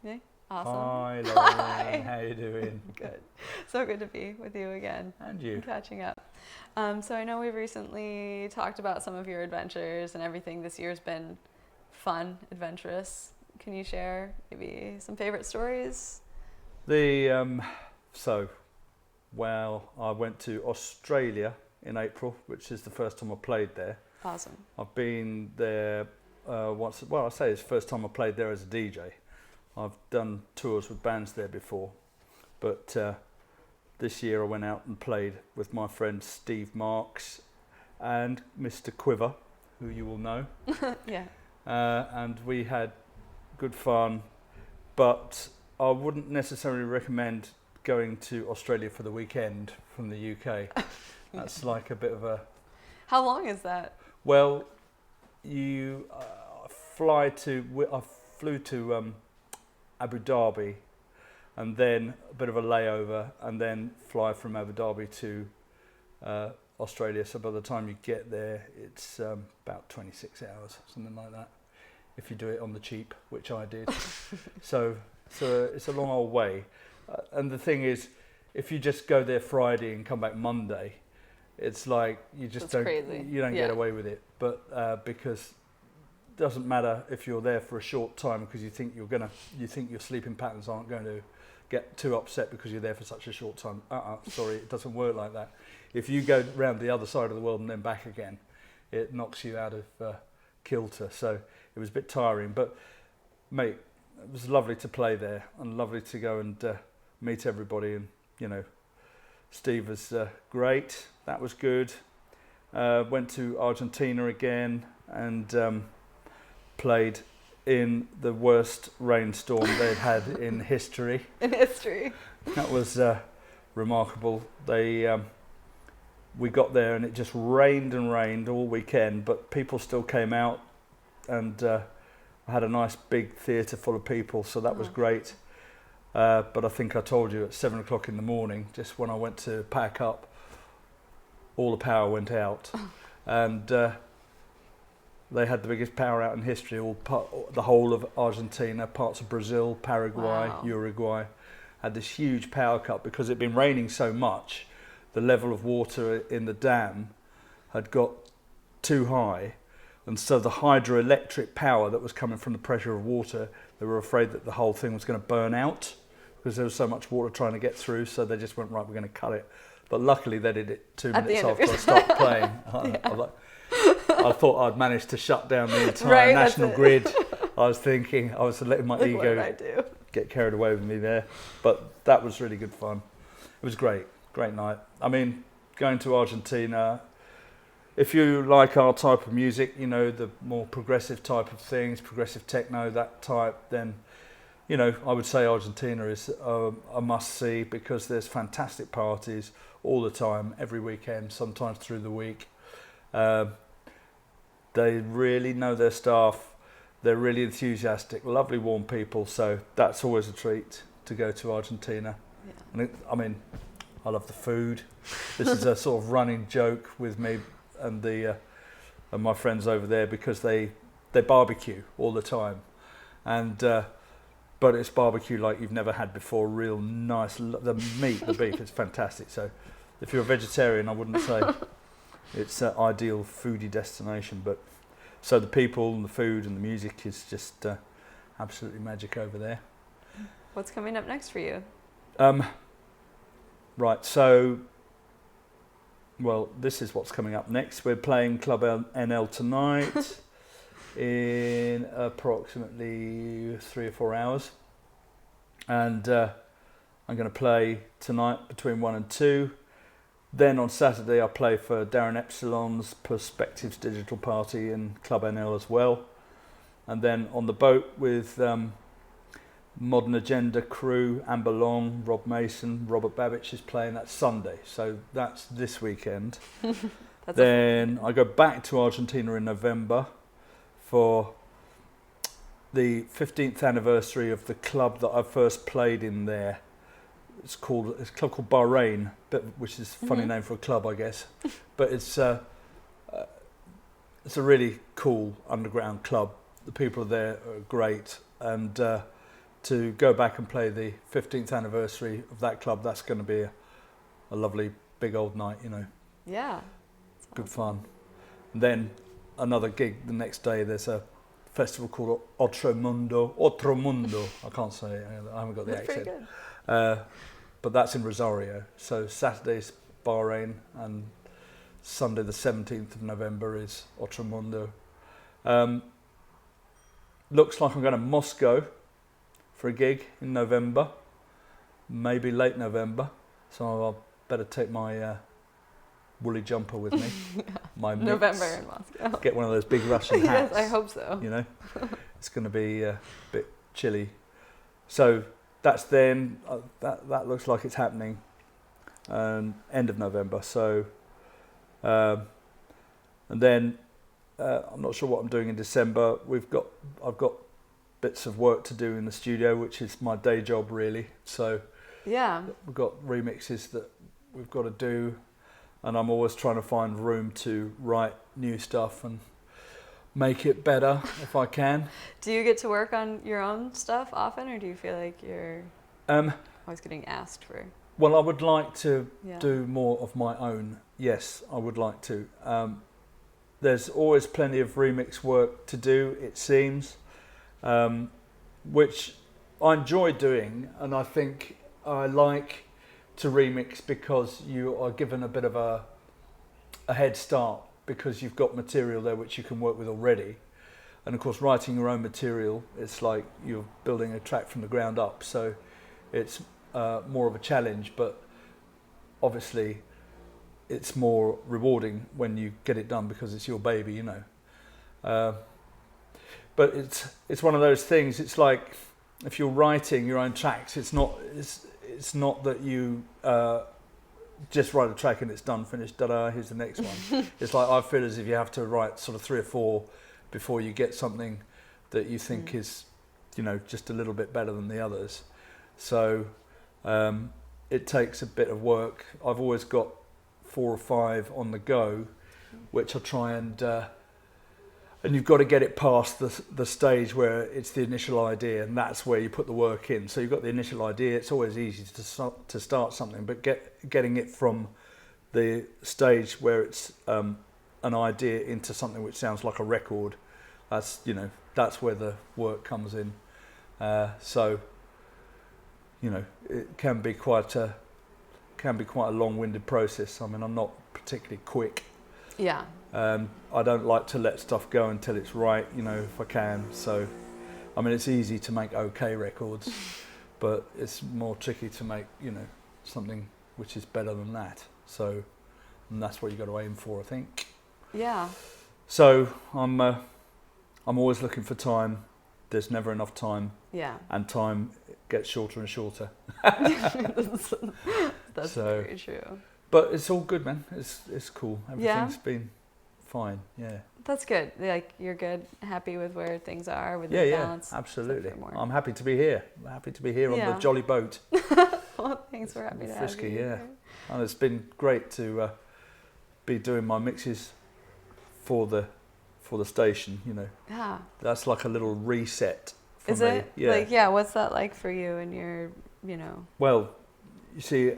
Me? Awesome. Hi, Lauren. How you doing? Good. So good to be with you again. And you. And catching up. So I know we've recently talked about some of your adventures and everything. This year's been fun, adventurous. Can you share maybe some favorite stories? I went to Australia in April, which is the first time I played there. Awesome. I've been there once. Well, I say it's the first time I played there as a DJ. I've done tours with bands there before, but this year I went out and played with my friend Steve Marks and Mr. Quiver, who you will know. Yeah. And we had good fun, but I wouldn't necessarily recommend going to Australia for the weekend from the UK. That's like a bit of a... How long is that? Well, I flew to Abu Dhabi, and then a bit of a layover, and then fly from Abu Dhabi to Australia. So by the time you get there, it's about 26 hours, something like that, if you do it on the cheap, which I did. So it's a long old way. And the thing is, if you just go there Friday and come back Monday, it's like you just don't get away with it. But because it doesn't matter if you're there for a short time, because you think your sleeping patterns aren't going to get too upset because you're there for such a short time. Sorry, it doesn't work like that. If you go round the other side of the world and then back again, it knocks you out of kilter. So it was a bit tiring, but mate, it was lovely to play there and lovely to go and meet everybody. And Steve was great. That was good. Went to Argentina again and played in the worst rainstorm they'd had in history. In history. That was remarkable. We got there and it just rained and rained all weekend, but people still came out, and I had a nice big theatre full of people, so that was great. But I think I told you at 7 o'clock in the morning, just when I went to pack up, all the power went out. And they had the biggest power out in history. The whole of Argentina, parts of Brazil, Paraguay, Uruguay had this huge power cut because it'd been raining so much. The level of water in the dam had got too high, and so the hydroelectric power that was coming from the pressure of water, they were afraid that the whole thing was going to burn out because there was so much water trying to get through. So they just went, right, we're going to cut it. But luckily they did it 2 minutes after I stopped playing. I thought I'd managed to shut down the entire national grid. I was letting my ego get carried away with me there. But that was really good fun. It was great night. I mean, going to Argentina, if you like our type of music, the more progressive type of things, progressive techno, that type, then, I would say Argentina is a must-see because there's fantastic parties all the time, every weekend, sometimes through the week. They really know their staff. They're really enthusiastic, lovely, warm people. So that's always a treat to go to Argentina. Yeah. And I love the food. This is a sort of running joke with me and and my friends over there because they barbecue all the time, and but it's barbecue like you've never had before. Real nice. The beef is fantastic. So if you're a vegetarian, I wouldn't say it's an ideal foodie destination, but so the people and the food and the music is just absolutely magic over there. What's coming up next for you? Right, so this is what's coming up next. We're playing Club NL tonight in approximately 3 or 4 hours, and I'm going to play tonight between 1 and 2. Then on Saturday I play for Darren Epsilon's Perspectives Digital Party in Club NL as well, and then on the boat with Modern Agenda crew, Amber Long, Rob Mason, Robert Babbage is playing that Sunday, so that's this weekend. Then I go back to Argentina in November for the 15th anniversary of the club that I first played in there. It's a club called Bahrain, which is a funny name for a club, I guess. But it's a really cool underground club. The people there are great, and to go back and play the 15th anniversary of that club. That's going to be a lovely big old night, you know. Yeah. Good Awesome. fun. And then another gig the next day. There's a festival called Otromundo. I can't say it. I haven't got the That's pretty accent. good. But that's in Rosario. So Saturday's Bahrain and Sunday the 17th of November is Otromundo. Looks like I'm going to Moscow for a gig in November, maybe late November. So I'll better take my woolly jumper with me. My mitts. November in Moscow. Get one of those big Russian hats. Yes, I hope so. You know, it's going to be a bit chilly. So that's then. That looks like it's happening. End of November. So, and then I'm not sure what I'm doing in December. I've got bits of work to do in the studio, which is my day job really. So Yeah. we've got remixes that we've got to do, and I'm always trying to find room to write new stuff and make it better if I can. Do you get to work on your own stuff often, or do you feel like you're always getting asked for? Well, I would like to Yeah. do more of my own. Yes, I would like to. There's always plenty of remix work to do, it seems, which I enjoy doing, and I think I like to remix because you are given a bit of a head start because you've got material there which you can work with already. And of course, writing your own material, it's like you're building a track from the ground up, so it's more of a challenge, but obviously it's more rewarding when you get it done because it's your baby, you know. But it's one of those things. It's like if you're writing your own tracks, it's not that you just write a track and it's done, finished, da-da, here's the next one. It's like I feel as if you have to write sort of 3 or 4 before you get something that you think is, you know, just a little bit better than the others. So it takes a bit of work. I've always got 4 or 5 on the go, which I try and you've got to get it past the stage where it's the initial idea, and that's where you put the work in. So you've got the initial idea. It's always easy to start something, but getting it from the stage where it's an idea into something which sounds like a record, that's where the work comes in. So you know, it can be quite a long-winded process. I mean, I'm not particularly quick. Yeah. I don't like to let stuff go until it's right, you know, if I can. So, I mean, it's easy to make okay records, but it's more tricky to make, you know, something which is better than that. So, and that's what you got to aim for, I think. Yeah. So, I'm always looking for time. There's never enough time. Yeah. And time gets shorter and shorter. That's So, very true. But it's all good, man. It's cool. Everything's Yeah. been fine. Yeah. That's good. Like, you're good, happy with where things are, with Yeah, the yeah, balance. absolutely. for more. I'm happy to be here. I'm happy to be here on Yeah. the jolly boat. Well, thanks for having me. Frisky, yeah. And it's been great to be doing my mixes for the station. You know, Yeah. that's like a little reset for Is me. it? Yeah. Like, yeah, what's that like for you and your, you know? Well, you see,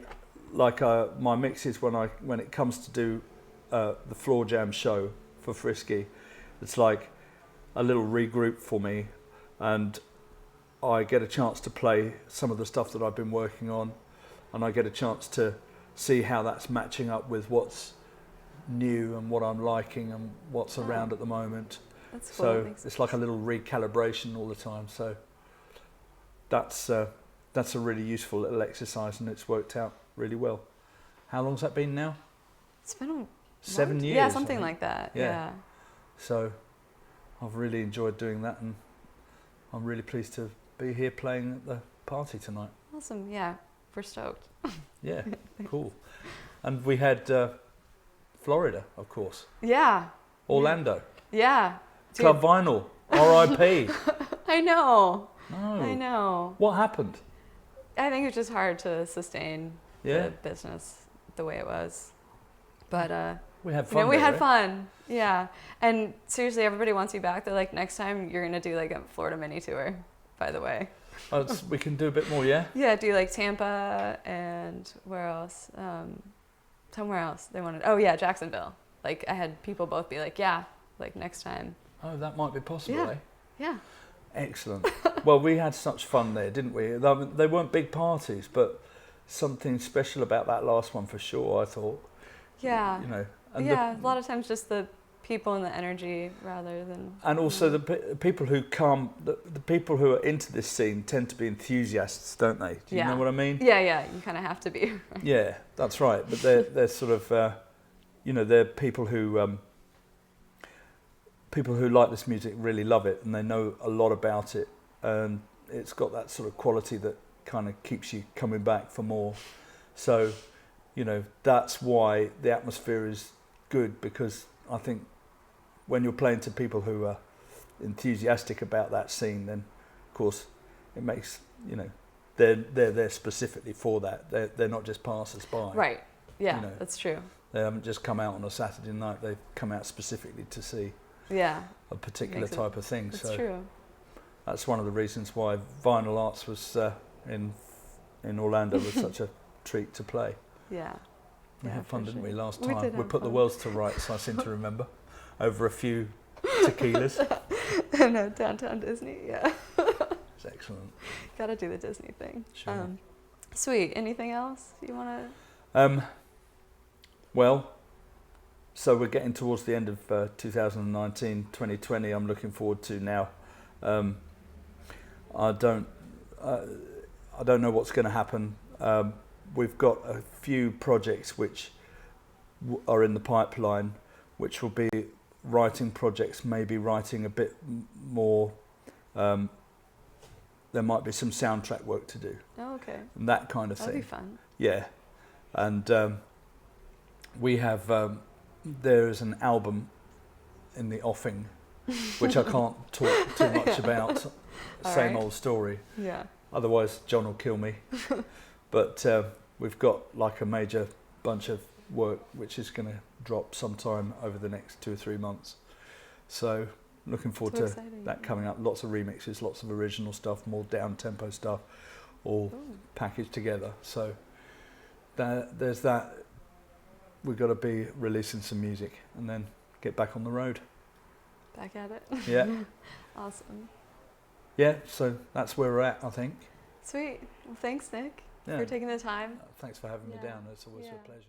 like my mixes when it comes to do the floor jam show for Frisky, it's like a little regroup for me, and I get a chance to play some of the stuff that I've been working on, and I get a chance to see how that's matching up with what's new and what I'm liking and what's around at the moment. That's cool. So it's like a little recalibration all the time. So that's a really useful little exercise, and it's worked out really well. How long's that been now? It's been 7 years. Yeah, I something think. like that. Yeah. Yeah. So I've really enjoyed doing that, and I'm really pleased to be here playing at the party tonight. Awesome. Yeah. We're stoked. Yeah, cool. And we had Florida, of course. Yeah. Orlando. Yeah. Dude, Club Vinyl. R.I.P. I know. No. I know. What happened? I think it's just hard to sustain Yeah. the business the way it was. But We had you fun. know, we there, had right? fun. Yeah. And seriously, everybody wants you back. They're like, next time you're gonna do like a Florida mini tour, by the way. We can do a bit more, yeah? Yeah, do like Tampa and where else? Somewhere else they wanted. Oh yeah, Jacksonville. Like I had people both be like, yeah, like next time. Oh, that might be possible, Yeah. eh? Yeah. Excellent. Well, we had such fun there, didn't we? They weren't big parties, but something special about that last one for sure, I thought. Yeah. You know. And yeah, a lot of times just the people and the energy rather than... And also the people who come, the people who are into this scene tend to be enthusiasts, don't they? Do you know what I mean? Yeah, yeah, you kind of have to be. Right? Yeah, that's right. But they're sort of, you know, they're people who like this music really love it, and they know a lot about it, and it's got that sort of quality that kind of keeps you coming back for more. So, you know, that's why the atmosphere is good, because I think when you're playing to people who are enthusiastic about that scene, then of course it makes, you know, they're there specifically for that. They're not just passers by. Right. Yeah, you know. That's true. They haven't just come out on a Saturday night. They've come out specifically to see a particular type of thing. That's so true. that's one of the reasons why Vinyl Arts was in Orlando was such a treat to play. Yeah. We had fun, didn't we, last We time? did We have put the fun. worlds to rights, I seem to remember, over a few tequilas. No, downtown Disney, yeah. It's excellent. Gotta do the Disney thing. Sure. Sweet. Anything else you want to... Well, so we're getting towards the end of 2019, 2020. I'm looking forward to now. I don't know what's going to happen. We've got a few projects which are in the pipeline, which will be writing projects, maybe writing a bit more. There might be some soundtrack work to do. Oh, okay. And that kind of That'd thing. be fun. Yeah. And we have, there is an album in the offing, which I can't talk too much about. Same old story. Yeah. Otherwise, John will kill me. But we've got like a major bunch of work which is going to drop sometime over the next 2 or 3 months. So looking forward to that coming up. Lots of remixes, lots of original stuff, more down-tempo stuff, all packaged together. So there's that. We've got to be releasing some music and then get back on the road. Back at it. Yeah. Awesome. Yeah, so that's where we're at, I think. Sweet. Well, thanks, Nick, for taking the time. Thanks for having me down. It's always a pleasure.